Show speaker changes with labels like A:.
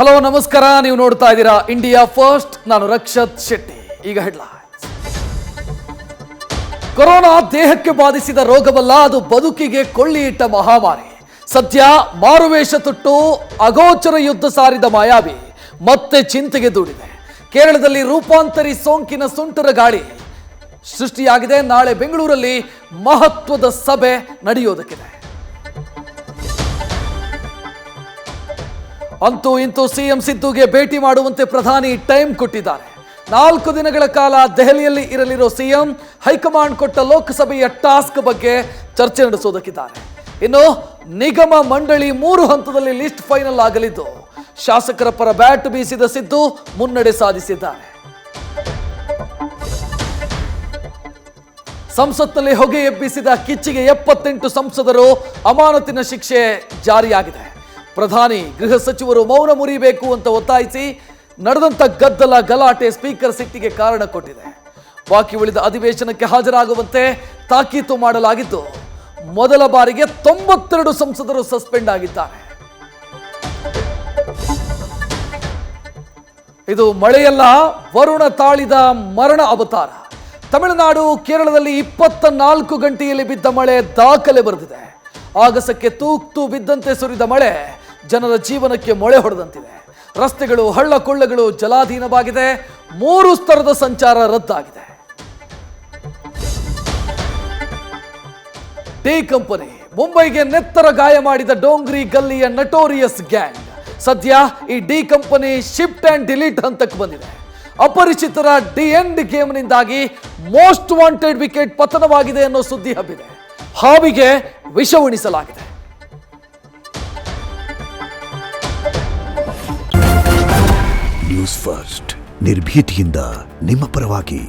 A: Hello ನಮಸ್ಕಾರ, ನೀವು ನೋಡ್ತಾ ಇದ್ದೀರಾ ಇಂಡಿಯಾ ಫಸ್ಟ್. ನಾನು ರಕ್ಷತ್ ಶೆಟ್ಟಿ. ಈಗ ಹೆಡ್ಲೈನ್ಸ್. ಕೊರೋನಾ ದೇಹಕ್ಕೆ ಬಾಧಿಸಿದ ರೋಗವಲ್ಲ, ಅದು ಬದುಕಿಗೆ ಕೊಳ್ಳಿ ಇಟ್ಟ ಮಹಾಮಾರಿ. ಸದ್ಯ ಮಾರುವೇಷ ತೊಟ್ಟು ಅಗೋಚರ ಯುದ್ಧ ಸಾರಿದ ಮಾಯಾವಿ ಮತ್ತೆ ಚಿಂತೆಗೆ ದೂಡಿದೆ. ಕೇರಳದಲ್ಲಿ ರೂಪಾಂತರಿ ಸೋಂಕಿನ ಸುಂಟರ ಗಾಳಿ ಸೃಷ್ಟಿಯಾಗಿದೆ. ನಾಳೆ ಬೆಂಗಳೂರಲ್ಲಿ ಮಹತ್ವದ ಸಭೆ ನಡೆಯೋದಕ್ಕಿದೆ. ಅಂತೂ ಇಂತೂ ಸಿಎಂ ಸಿದ್ದುಗೆ ಭೇಟಿ ಮಾಡುವಂತೆ ಪ್ರಧಾನಿ ಟೈಮ್ ಕೊಟ್ಟಿದ್ದಾರೆ. 4 ದಿನಗಳ ಕಾಲ ದೆಹಲಿಯಲ್ಲಿ ಇರಲಿರೋ ಸಿಎಂ ಹೈಕಮಾಂಡ್ ಕೊಟ್ಟ ಲೋಕಸಭೆಯ ಟಾಸ್ಕ್ ಬಗ್ಗೆ ಚರ್ಚೆ ನಡೆಸೋದಕ್ಕಿದ್ದಾರೆ. ಇನ್ನು ನಿಗಮ ಮಂಡಳಿ 3 ಹಂತದಲ್ಲಿ ಲಿಸ್ಟ್ ಫೈನಲ್ ಆಗಲಿದ್ದು, ಶಾಸಕರ ಪರ ಬ್ಯಾಟ್ ಬೀಸಿದ ಸಿದ್ದು ಮುನ್ನಡೆ ಸಾಧಿಸಿದ್ದಾರೆ. ಸಂಸತ್ನಲ್ಲಿ ಹೊಗೆ ಎಬ್ಬಿಸಿದ ಕಿಚ್ಚಿಗೆ 78 ಸಂಸದರು ಅಮಾನತಿನ ಶಿಕ್ಷೆ ಜಾರಿಯಾಗಿದೆ. ಪ್ರಧಾನಿ ಗೃಹ ಸಚಿವರು ಮೌನ ಮುರಿಬೇಕು ಅಂತ ಒತ್ತಾಯಿಸಿ ನಡೆದಂತ ಗದ್ದಲ ಗಲಾಟೆ ಸ್ಪೀಕರ್ ಸಿಟ್ಟಿಗೆ ಕಾರಣ ಕೊಟ್ಟಿದೆ. ಬಾಕಿ ಉಳಿದ ಅಧಿವೇಶನಕ್ಕೆ ಹಾಜರಾಗುವಂತೆ ತಾಕೀತು ಮಾಡಲಾಗಿದ್ದು, ಮೊದಲ ಬಾರಿಗೆ 92 ಸಂಸದರು ಸಸ್ಪೆಂಡ್ ಆಗಿದ್ದಾರೆ. ಇದು ಮಳೆಯಲ್ಲ, ವರುಣ ತಾಳಿದ ಮರಣ ಅವತಾರ. ತಮಿಳುನಾಡು ಕೇರಳದಲ್ಲಿ 24 ಗಂಟೆಯಲ್ಲಿ ಬಿದ್ದ ಮಳೆ ದಾಖಲೆ ಬರೆದಿದೆ. ಆಗಸಕ್ಕೆ ತೂಕ್ತು ಬಿದ್ದಂತೆ ಸುರಿದ ಮಳೆ ಜನರ ಜೀವನಕ್ಕೆ ಮೊಳೆ ಹೊಡೆದಂತಿದೆ. ರಸ್ತೆಗಳು, ಹಳ್ಳ ಕೊಳ್ಳಗಳು ಜಲಾಧೀನವಾಗಿದೆ. 3 ಸ್ತರದ ಸಂಚಾರ ರದ್ದಾಗಿದೆ. ಡಿ ಕಂಪನಿ ಮುಂಬೈಗೆ ನೆತ್ತರ ಗಾಯ ಮಾಡಿದ ಡೋಂಗ್ರಿ ಗಲ್ಲಿಯ ನಟೋರಿಯಸ್ ಗ್ಯಾಂಗ್ ಸದ್ಯ ಈ D company shift and delete ಹಂತಕ್ಕೆ ಬಂದಿದೆ. ಅಪರಿಚಿತರ ಡಿ ಎಂಡ್ ಗೇಮ್ನಿಂದಾಗಿ ಮೋಸ್ಟ್ ವಾಂಟೆಡ್ ವಿಕೆಟ್ ಪತನವಾಗಿದೆ ಅನ್ನೋ ಸುದ್ದಿ ಹಬ್ಬಿದೆ. ಹಾವಿಗೆ ವಿಷ ಉಣಿಸಲಾಗಿದೆ.
B: ನ್ಯೂಸ್ ಫಸ್ಟ್, ನಿರ್ಭೀತಿಯಿಂದ ನಿಮ್ಮ ಪರವಾಗಿ.